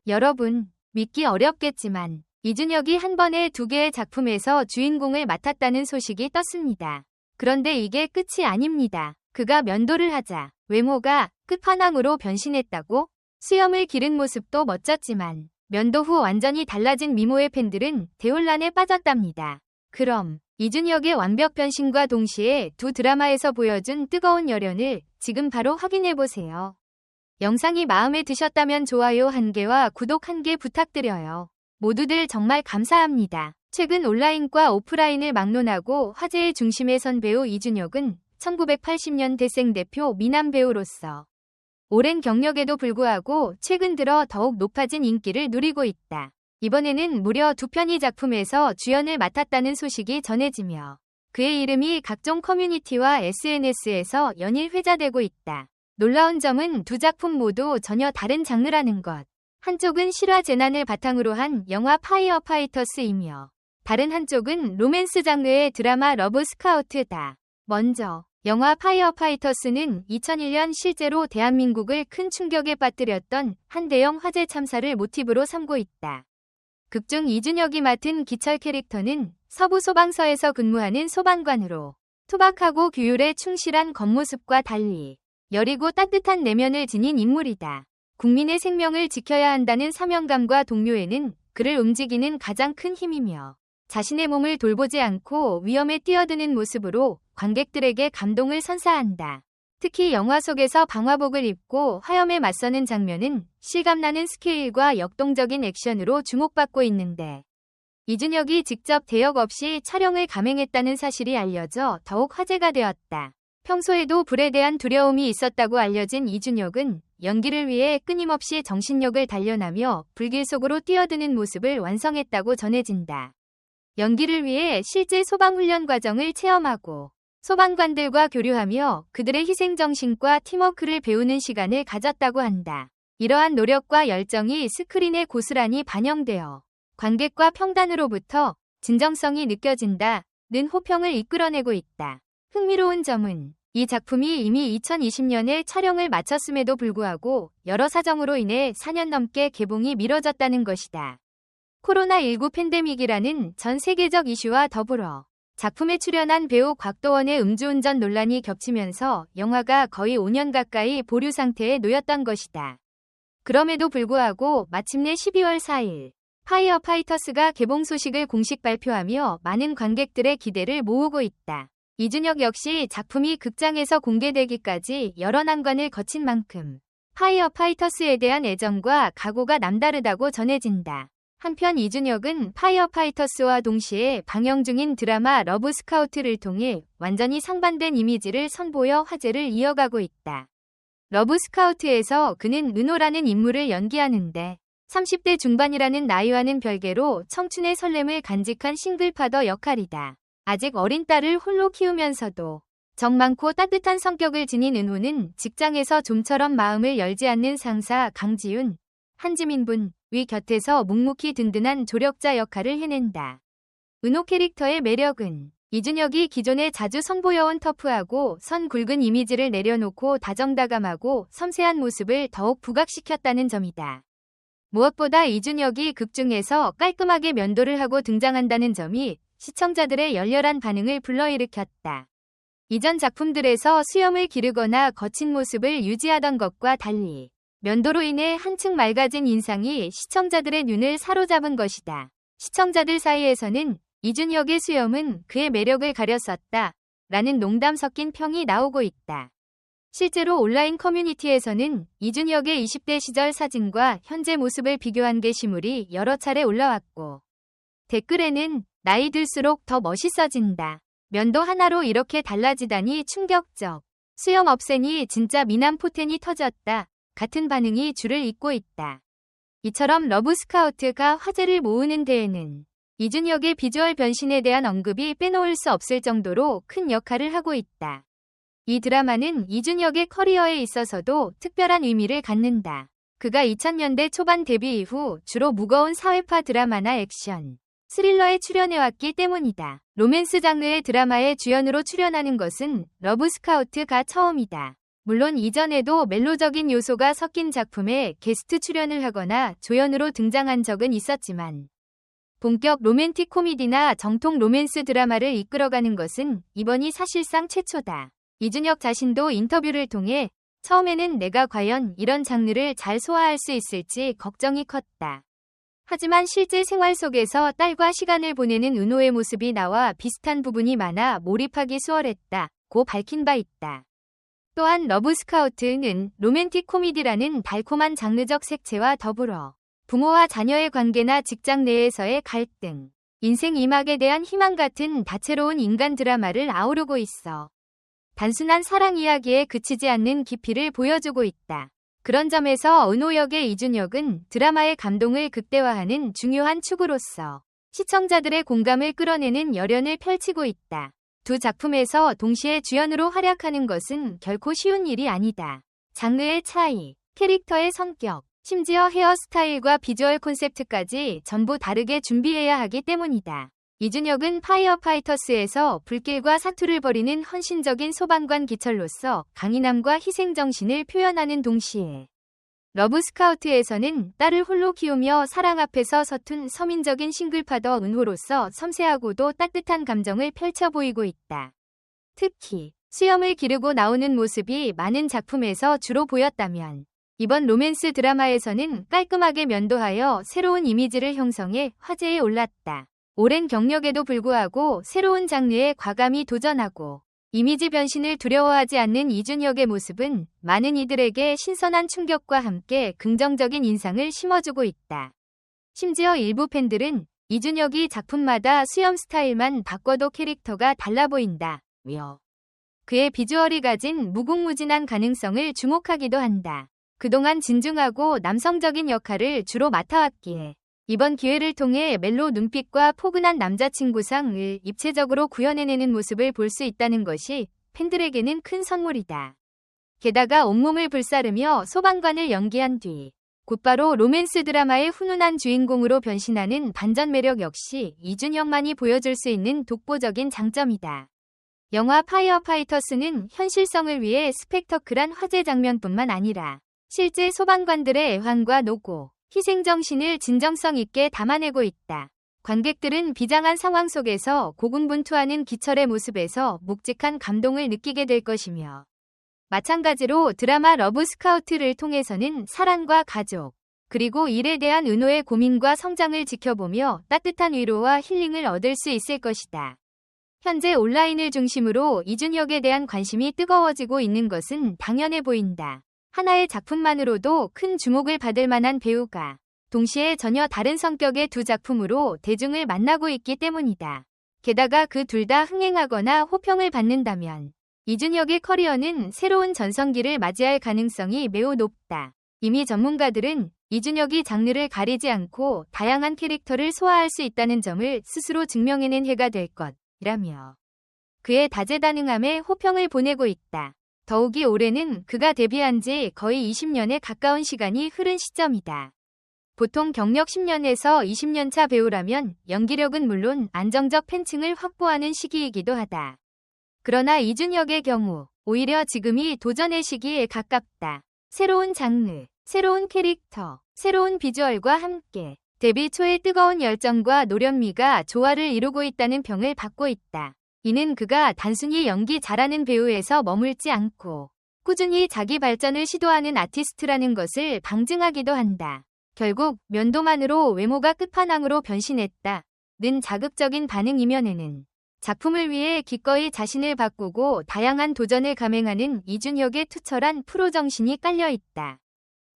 여러분, 믿기 어렵겠지만 이준혁이 한 번에 2개의 작품에서 주인공을 맡았다는 소식이 떴습니다. 그런데 이게 끝이 아닙니다. 그가 면도를 하자 외모가 끝판왕으로 변신했다고? 수염을 기른 모습도 멋졌지만 면도 후 완전히 달라진 미모의 팬들은 대혼란에 빠졌답니다. 그럼 이준혁의 완벽 변신과 동시에 2 드라마에서 보여준 뜨거운 열연을 지금 바로 확인해보세요. 영상이 마음에 드셨다면 좋아요 1개와 구독 1개 부탁드려요. 모두들 정말 감사합니다. 최근 온라인과 오프라인을 막론하고 화제의 중심에 선 배우 이준혁은 1980년 대생 대표 미남 배우로서 오랜 경력에도 불구하고 최근 들어 더욱 높아진 인기를 누리고 있다. 이번에는 무려 2편의 작품에서 주연을 맡았다는 소식이 전해지며 그의 이름이 각종 커뮤니티와 SNS에서 연일 회자되고 있다. 놀라운 점은 2 작품 모두 전혀 다른 장르라는 것. 한쪽은 실화 재난을 바탕으로 한 영화 파이어 파이터스이며 다른 한쪽은 로맨스 장르의 드라마 러브 스카우트다. 먼저 영화 파이어 파이터스는 2001년 실제로 대한민국을 큰 충격에 빠뜨렸던 한 대형 화재 참사를 모티브로 삼고 있다. 극중 이준혁이 맡은 기철 캐릭터는 서부 소방서에서 근무하는 소방관으로 투박하고 규율에 충실한 겉모습과 달리 여리고 따뜻한 내면을 지닌 인물이다. 국민의 생명을 지켜야 한다는 사명감과 동료애는 그를 움직이는 가장 큰 힘이며 자신의 몸을 돌보지 않고 위험에 뛰어드는 모습으로 관객들에게 감동을 선사한다. 특히 영화 속에서 방화복을 입고 화염에 맞서는 장면은 실감나는 스케일과 역동적인 액션으로 주목받고 있는데 이준혁이 직접 대역 없이 촬영을 감행했다는 사실이 알려져 더욱 화제가 되었다. 평소에도 불에 대한 두려움이 있었다고 알려진 이준혁은 연기를 위해 끊임없이 정신력을 단련하며 불길 속으로 뛰어드는 모습을 완성했다고 전해진다. 연기를 위해 실제 소방훈련 과정을 체험하고 소방관들과 교류하며 그들의 희생정신과 팀워크를 배우는 시간을 가졌다고 한다. 이러한 노력과 열정이 스크린에 고스란히 반영되어 관객과 평단으로부터 진정성이 느껴진다는 호평을 이끌어내고 있다. 흥미로운 점은 이 작품이 이미 2020년에 촬영을 마쳤음에도 불구하고 여러 사정으로 인해 4년 넘게 개봉이 미뤄졌다는 것이다. 코로나19 팬데믹이라는 전 세계적 이슈와 더불어 작품에 출연한 배우 곽도원의 음주운전 논란이 겹치면서 영화가 거의 5년 가까이 보류 상태에 놓였던 것이다. 그럼에도 불구하고 마침내 12월 4일 파이어 파이터스가 개봉 소식을 공식 발표하며 많은 관객들의 기대를 모으고 있다. 이준혁 역시 작품이 극장에서 공개되기까지 여러 난관을 거친 만큼 파이어 파이터스에 대한 애정과 각오가 남다르다고 전해진다. 한편 이준혁은 파이어 파이터스와 동시에 방영 중인 드라마 러브 스카우트를 통해 완전히 상반된 이미지를 선보여 화제를 이어가고 있다. 러브 스카우트에서 그는 은호라는 인물을 연기하는데 30대 중반이라는 나이와는 별개로 청춘의 설렘을 간직한 싱글파더 역할이다. 아직 어린 딸을 홀로 키우면서도 정 많고 따뜻한 성격을 지닌 은호는 직장에서 좀처럼 마음을 열지 않는 상사 강지윤, 한지민 위 곁에서 묵묵히 든든한 조력자 역할을 해낸다. 은호 캐릭터의 매력은 이준혁이 기존에 자주 선보여온 터프하고 선 굵은 이미지를 내려놓고 다정다감하고 섬세한 모습을 더욱 부각시켰다는 점이다. 무엇보다 이준혁이 극중에서 깔끔하게 면도를 하고 등장한다는 점이 시청자들의 열렬한 반응을 불러일으켰다. 이전 작품들에서 수염을 기르거나 거친 모습을 유지하던 것과 달리 면도로 인해 한층 맑아진 인상이 시청자들의 눈을 사로잡은 것이다. 시청자들 사이에서는 이준혁의 수염은 그의 매력을 가렸었다 라는 농담 섞인 평이 나오고 있다. 실제로 온라인 커뮤니티에서는 이준혁의 20대 시절 사진과 현재 모습을 비교한 게시물이 여러 차례 올라왔고 댓글에는 나이 들수록 더 멋있어진다. 면도 하나로 이렇게 달라지다니 충격적. 수염 없애니 진짜 미남 포텐이 터졌다. 같은 반응이 줄을 잇고 있다. 이처럼 러브 스카우트가 화제를 모으는 데에는 이준혁의 비주얼 변신에 대한 언급이 빼놓을 수 없을 정도로 큰 역할을 하고 있다. 이 드라마는 이준혁의 커리어에 있어서도 특별한 의미를 갖는다. 그가 2000년대 초반 데뷔 이후 주로 무거운 사회파 드라마나 액션, 스릴러에 출연해왔기 때문이다. 로맨스 장르의 드라마에 주연으로 출연하는 것은 러브 스카우트가 처음이다. 물론 이전에도 멜로적인 요소가 섞인 작품에 게스트 출연을 하거나 조연으로 등장한 적은 있었지만 본격 로맨틱 코미디나 정통 로맨스 드라마를 이끌어가는 것은 이번이 사실상 최초다. 이준혁 자신도 인터뷰를 통해 처음에는 내가 과연 이런 장르를 잘 소화할 수 있을지 걱정이 컸다. 하지만 실제 생활 속에서 딸과 시간을 보내는 은호의 모습이 나와 비슷한 부분이 많아 몰입하기 수월했다고 밝힌 바 있다. 또한 러브스카우트는 로맨틱 코미디라는 달콤한 장르적 색채와 더불어 부모와 자녀의 관계나 직장 내에서의 갈등, 인생 이막에 대한 희망 같은 다채로운 인간 드라마를 아우르고 있어 단순한 사랑 이야기에 그치지 않는 깊이를 보여주고 있다. 그런 점에서 은호 역의 이준혁은 드라마의 감동을 극대화하는 중요한 축으로서 시청자들의 공감을 끌어내는 열연을 펼치고 있다. 두 작품에서 동시에 주연으로 활약하는 것은 결코 쉬운 일이 아니다. 장르의 차이, 캐릭터의 성격, 심지어 헤어스타일과 비주얼 콘셉트까지 전부 다르게 준비해야 하기 때문이다. 이준혁은 파이어파이터스에서 불길과 사투를 벌이는 헌신적인 소방관 기철로서 강인함과 희생정신을 표현하는 동시에 러브스카우트에서는 딸을 홀로 키우며 사랑 앞에서 서툰 서민적인 싱글파더 은호로서 섬세하고도 따뜻한 감정을 펼쳐 보이고 있다. 특히 수염을 기르고 나오는 모습이 많은 작품에서 주로 보였다면 이번 로맨스 드라마에서는 깔끔하게 면도하여 새로운 이미지를 형성해 화제에 올랐다. 오랜 경력에도 불구하고 새로운 장르에 과감히 도전하고 이미지 변신을 두려워하지 않는 이준혁의 모습은 많은 이들에게 신선한 충격과 함께 긍정적인 인상을 심어주고 있다. 심지어 일부 팬들은 이준혁이 작품마다 수염 스타일만 바꿔도 캐릭터가 달라 보인다며 그의 비주얼이 가진 무궁무진한 가능성을 주목하기도 한다. 그동안 진중하고 남성적인 역할을 주로 맡아왔기에 이번 기회를 통해 멜로 눈빛과 포근한 남자친구상을 입체적으로 구현해내는 모습을 볼 수 있다는 것이 팬들에게는 큰 선물이다. 게다가 온몸을 불사르며 소방관을 연기한 뒤 곧바로 로맨스 드라마의 훈훈한 주인공으로 변신하는 반전 매력 역시 이준혁만이 보여줄 수 있는 독보적인 장점이다. 영화 파이어파이터스는 현실성을 위해 스펙터클한 화재 장면뿐만 아니라 실제 소방관들의 애환과 노고, 희생정신을 진정성 있게 담아내고 있다. 관객들은 비장한 상황 속에서 고군분투하는 기철의 모습에서 묵직한 감동을 느끼게 될 것이며 마찬가지로 드라마 러브스카우트를 통해서는 사랑과 가족, 그리고 일에 대한 은호의 고민과 성장을 지켜보며 따뜻한 위로와 힐링을 얻을 수 있을 것이다. 현재 온라인을 중심으로 이준혁에 대한 관심이 뜨거워지고 있는 것은 당연해 보인다. 하나의 작품만으로도 큰 주목을 받을 만한 배우가 동시에 전혀 다른 성격의 두 작품으로 대중을 만나고 있기 때문이다. 게다가 그 둘 다 흥행하거나 호평을 받는다면 이준혁의 커리어는 새로운 전성기를 맞이할 가능성이 매우 높다. 이미 전문가들은 이준혁이 장르를 가리지 않고 다양한 캐릭터를 소화할 수 있다는 점을 스스로 증명해낸 해가 될 것이라며 그의 다재다능함에 호평을 보내고 있다. 더욱이 올해는 그가 데뷔한 지 거의 20년에 가까운 시간이 흐른 시점이다. 보통 경력 10년에서 20년 차 배우라면 연기력은 물론 안정적 팬층을 확보하는 시기이기도 하다. 그러나 이준혁의 경우 오히려 지금이 도전의 시기에 가깝다. 새로운 장르, 새로운 캐릭터, 새로운 비주얼과 함께 데뷔 초의 뜨거운 열정과 노련미가 조화를 이루고 있다는 평을 받고 있다. 이는 그가 단순히 연기 잘하는 배우에서 머물지 않고 꾸준히 자기 발전을 시도하는 아티스트라는 것을 방증하기도 한다. 결국 면도만으로 외모가 끝판왕으로 변신했다는 자극적인 반응 이면에는 작품을 위해 기꺼이 자신을 바꾸고 다양한 도전을 감행하는 이준혁의 투철한 프로 정신이 깔려 있다.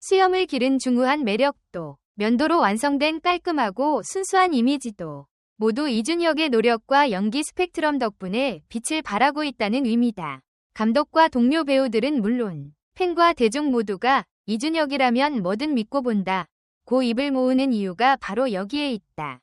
수염을 기른 중후한 매력도, 면도로 완성된 깔끔하고 순수한 이미지도 모두 이준혁의 노력과 연기 스펙트럼 덕분에 빛을 발하고 있다는 의미다. 감독과 동료 배우들은 물론 팬과 대중 모두가 이준혁이라면 뭐든 믿고 본다. 고 입을 모으는 이유가 바로 여기에 있다.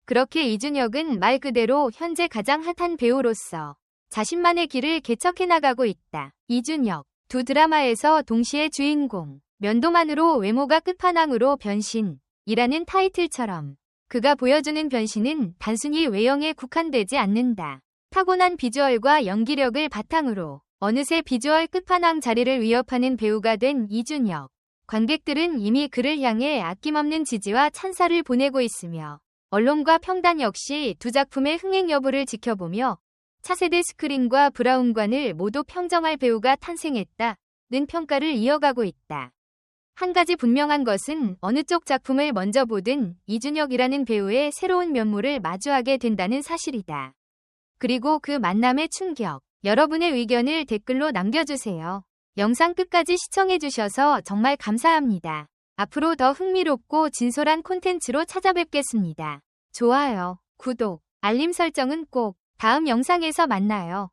그렇게 이준혁은 말 그대로 현재 가장 핫한 배우로서 자신만의 길을 개척해 나가고 있다. 이준혁, 두 드라마에서 동시에 주인공, 면도만으로 외모가 끝판왕으로 변신이라는 타이틀처럼 그가 보여주는 변신은 단순히 외형에 국한되지 않는다. 타고난 비주얼과 연기력을 바탕으로 어느새 비주얼 끝판왕 자리를 위협하는 배우가 된 이준혁. 관객들은 이미 그를 향해 아낌없는 지지와 찬사를 보내고 있으며 언론과 평단 역시 두 작품의 흥행 여부를 지켜보며 차세대 스크린과 브라운관을 모두 평정할 배우가 탄생했다는 평가를 이어가고 있다. 한 가지 분명한 것은 어느 쪽 작품을 먼저 보든 이준혁이라는 배우의 새로운 면모를 마주하게 된다는 사실이다. 그리고 그 만남의 충격, 여러분의 의견을 댓글로 남겨주세요. 영상 끝까지 시청해주셔서 정말 감사합니다. 앞으로 더 흥미롭고 진솔한 콘텐츠로 찾아뵙겠습니다. 좋아요, 구독, 알림 설정은 꼭 다음 영상에서 만나요.